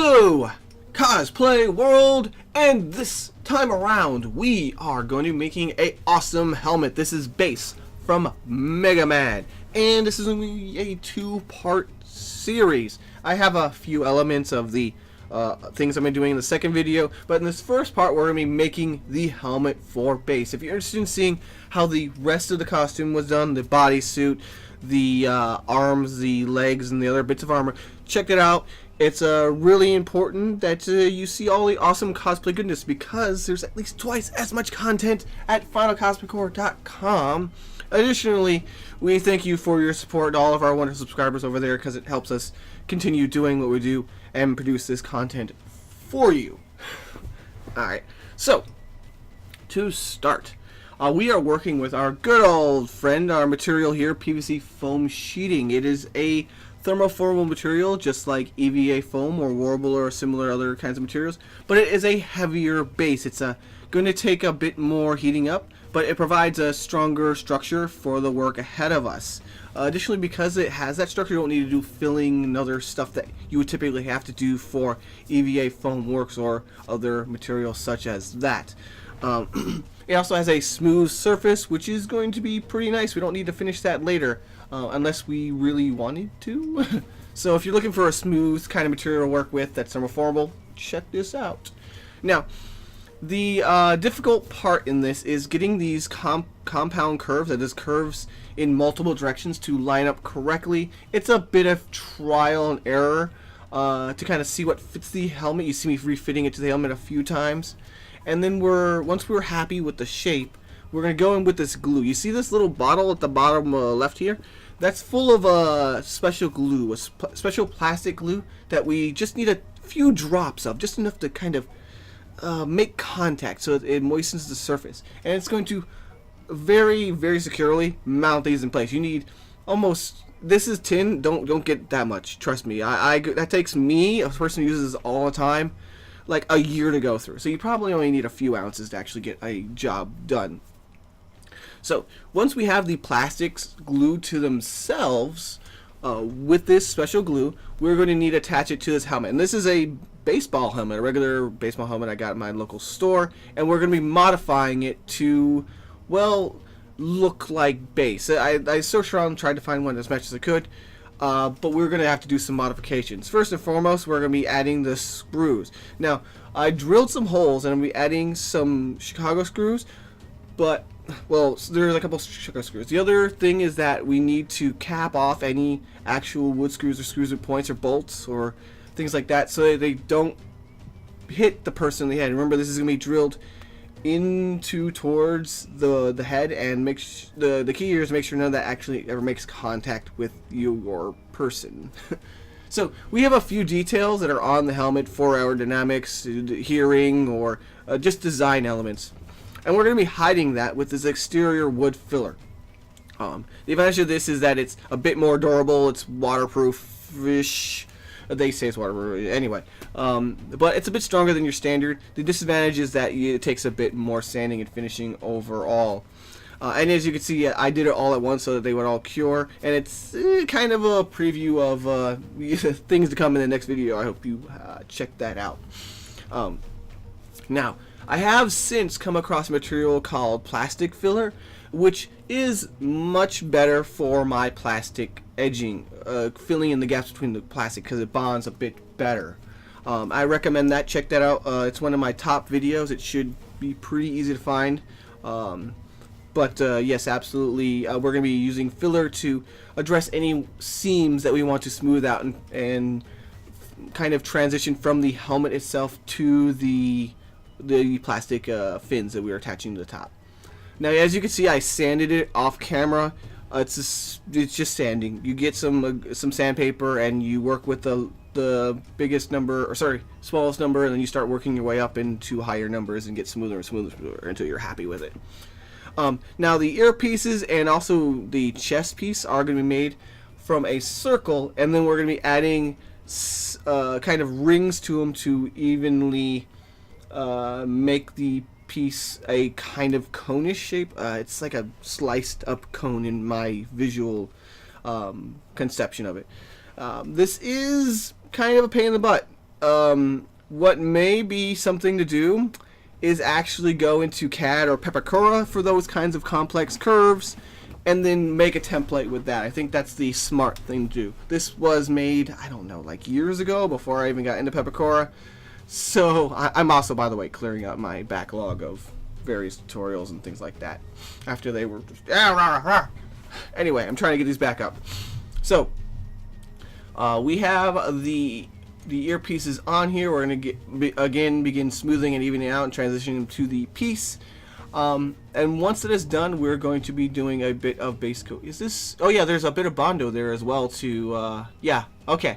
Hello, cosplay world, and this time around we are going to be making a awesome helmet. This is Base from Megaman, and this is going to be a two-part series. I have a few elements of the things I'm going to be doing in the second video, but in this first part we're going to be making the helmet for Base. If you're interested in seeing how the rest of the costume was done, the bodysuit, the arms, the legs, and the other bits of armor, check it out. It's really important that you see all the awesome cosplay goodness, because there's at least twice as much content at finalcosplaycore.com. Additionally, we thank you for your support to all of our wonderful subscribers over there, because it helps us continue doing what we do and produce this content for you. Alright, so to start, we are working with our good old friend, our material here, PVC foam sheeting. It is a thermoformable material, just like EVA foam or Warble or similar other kinds of materials, but it is a heavier base. It's going to take a bit more heating up, but it provides a stronger structure for the work ahead of us. Additionally, because it has that structure, you don't need to do filling and other stuff that you would typically have to do for EVA foam works or other materials such as that. It also has a smooth surface, which is going to be pretty nice. We don't need to finish that later, unless we really wanted to. So if you're looking for a smooth kind of material to work with that's thermoformable, check this out. Now, the difficult part in this is getting these compound curves, that is curves in multiple directions, to line up correctly. It's a bit of trial and error to kind of see what fits the helmet. You see me refitting it to the helmet a few times. And then once we're happy with the shape, we're going to go in with this glue. You see this little bottle at the bottom left here? That's full of special glue, a special plastic glue that we just need a few drops of, just enough to kind of make contact so it moistens the surface. And it's going to very, very securely mount these in place. You need almost, this is tin, don't get that much, trust me. That takes me, a person who uses this all the time, like a year to go through. So you probably only need a few ounces to actually get a job done. So once we have the plastics glued to themselves with this special glue, we're going to need to attach it to this helmet. And this is a baseball helmet, a regular baseball helmet I got at my local store, and we're going to be modifying it to, well, look like Base. I searched around, tried to find one as much as I could. But we're going to have to do some modifications. First and foremost, we're going to be adding the screws. Now, I drilled some holes and I'm going to be adding some Chicago screws, but, well, there's a couple Chicago screws. The other thing is that we need to cap off any actual wood screws or screws with points or bolts or things like that so that they don't hit the person in the head. Remember, this is going to be drilled towards the head, and the key here is to make sure none of that actually ever makes contact with your person. So we have a few details that are on the helmet for aerodynamics, hearing, or just design elements, and we're going to be hiding that with this exterior wood filler. The advantage of this is that it's a bit more durable, it's waterproof-ish. They say it's waterproof anyway, but it's a bit stronger than your standard. The disadvantage is that it takes a bit more sanding and finishing overall. And as you can see, I did it all at once so that they would all cure, and it's kind of a preview of things to come in the next video. I hope you check that out. Now, I have since come across a material called plastic filler, which is much better for my plastic edging, filling in the gaps between the plastic, because it bonds a bit better. I recommend that. Check that out. It's one of my top videos. It should be pretty easy to find. But yes, absolutely, we're going to be using filler to address any seams that we want to smooth out and kind of transition from the helmet itself to the plastic fins that we are attaching to the top. Now, as you can see, I sanded it off camera. It's just sanding. You get some sandpaper and you work with the biggest number, or sorry, smallest number, and then you start working your way up into higher numbers and get smoother and smoother and smoother until you're happy with it. Now, the earpieces and also the chest piece are going to be made from a circle, and then we're going to be adding kind of rings to them to evenly make the piece a kind of cone-ish shape. It's like a sliced up cone in my visual conception of it. This is kind of a pain in the butt. what may be something to do is actually go into CAD or Pepakura for those kinds of complex curves, and then make a template with that. I think that's the smart thing to do. This was made, I don't know, like years ago before I even got into Pepakura. So I'm also, by the way, clearing out my backlog of various tutorials and things like that after they were just, anyway, I'm trying to get these back up. So we have the earpieces on here. We're going to begin smoothing and evening out and transitioning to the piece. And once it is done, we're going to be doing a bit of base coat. Is this? Oh yeah, there's a bit of Bondo there as well to, yeah, okay.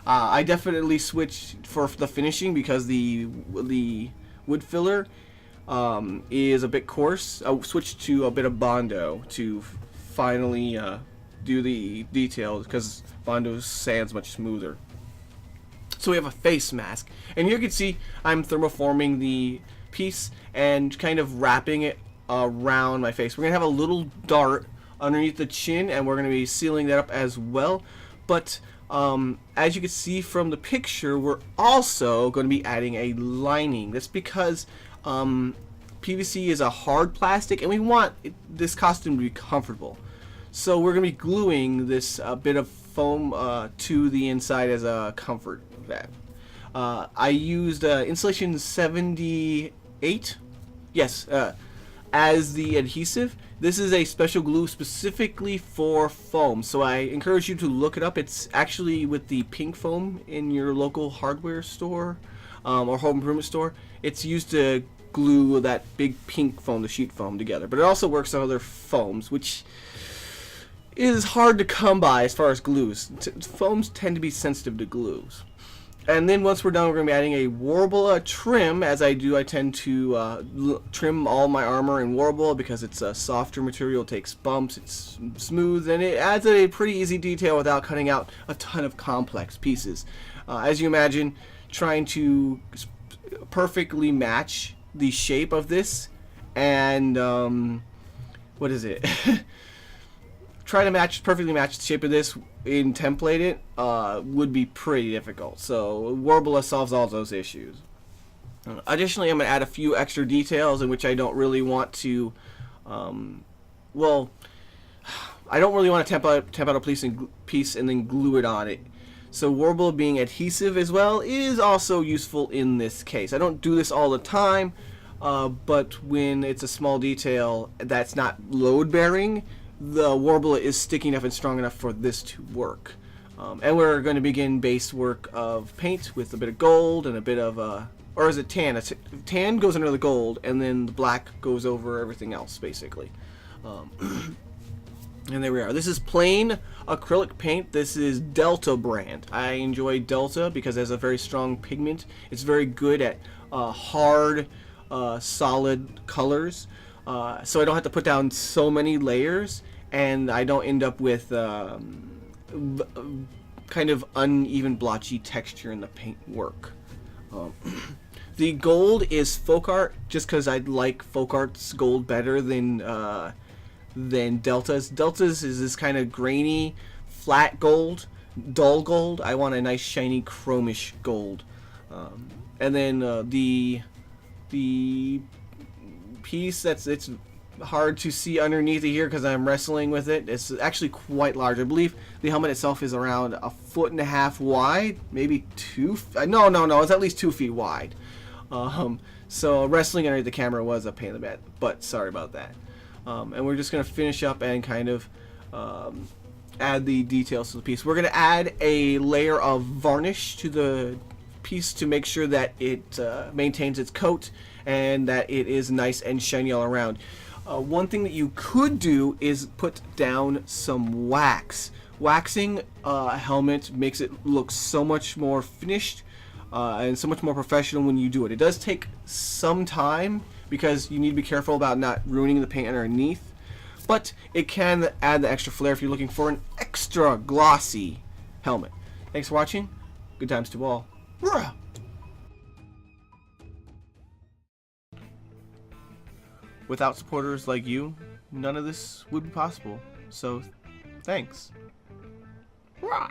I definitely switched for the finishing because the wood filler is a bit coarse. I switched to a bit of Bondo to finally do the details because Bondo sands much smoother. So we have a face mask, and here you can see I'm thermoforming the piece and kind of wrapping it around my face. We're gonna have a little dart underneath the chin, and we're gonna be sealing that up as well. But as you can see from the picture, we're also going to be adding a lining. That's because PVC is a hard plastic, and we want this costume to be comfortable. So we're going to be gluing this bit of foam to the inside as a comfort bag. I used insulation 78, yes, as the adhesive. This is a special glue specifically for foam, so I encourage you to look it up. It's actually with the pink foam in your local hardware store or home improvement store. It's used to glue that big pink foam, the sheet foam, together. But it also works on other foams, which is hard to come by as far as glues. Foams tend to be sensitive to glues. And then once we're done, we're going to be adding a Warble trim. As I do, I tend to trim all my armor in Warble because it's a softer material, it takes bumps, it's smooth, and it adds a pretty easy detail without cutting out a ton of complex pieces. As you imagine, trying to perfectly match the shape of this and, what is it? Try to perfectly match the shape of this and template it would be pretty difficult. So Warble solves all those issues. Additionally, I'm going to add a few extra details in which I don't really want to, well, I don't really want to temp out a piece and then glue it on it. So Warble being adhesive as well is also useful in this case. I don't do this all the time, but when it's a small detail that's not load bearing, the Warble is sticky enough and strong enough for this to work. And we're going to begin base work of paint with a bit of gold and a bit of, or is it tan? Tan goes under the gold, and then the black goes over everything else, basically. And there we are. This is plain acrylic paint. This is Delta brand. I enjoy Delta because it has a very strong pigment. It's very good at hard, solid colors. So I don't have to put down so many layers, and I don't end up with kind of uneven, blotchy texture in the paint work. The gold is folk art, just because I like folk art's gold better than Delta's. Delta's is this kind of grainy, flat gold, dull gold. I want a nice, shiny, chromish gold. And then the piece it's hard to see underneath it here because I'm wrestling with it. It's actually quite large. I believe the helmet itself is around 1.5 feet wide, maybe 2. No, it's at least 2 feet wide. So wrestling underneath the camera was a pain in the butt, but sorry about that. And we're just gonna finish up and kind of add the details to the piece. We're gonna add a layer of varnish to the piece to make sure that it maintains its coat and that it is nice and shiny all around. One thing that you could do is put down some wax. Waxing a helmet makes it look so much more finished and so much more professional when you do it. It does take some time because you need to be careful about not ruining the paint underneath, but it can add the extra flair if you're looking for an extra glossy helmet. Thanks for watching. Good times to all. Without supporters like you, none of this would be possible. So, thanks. Rah!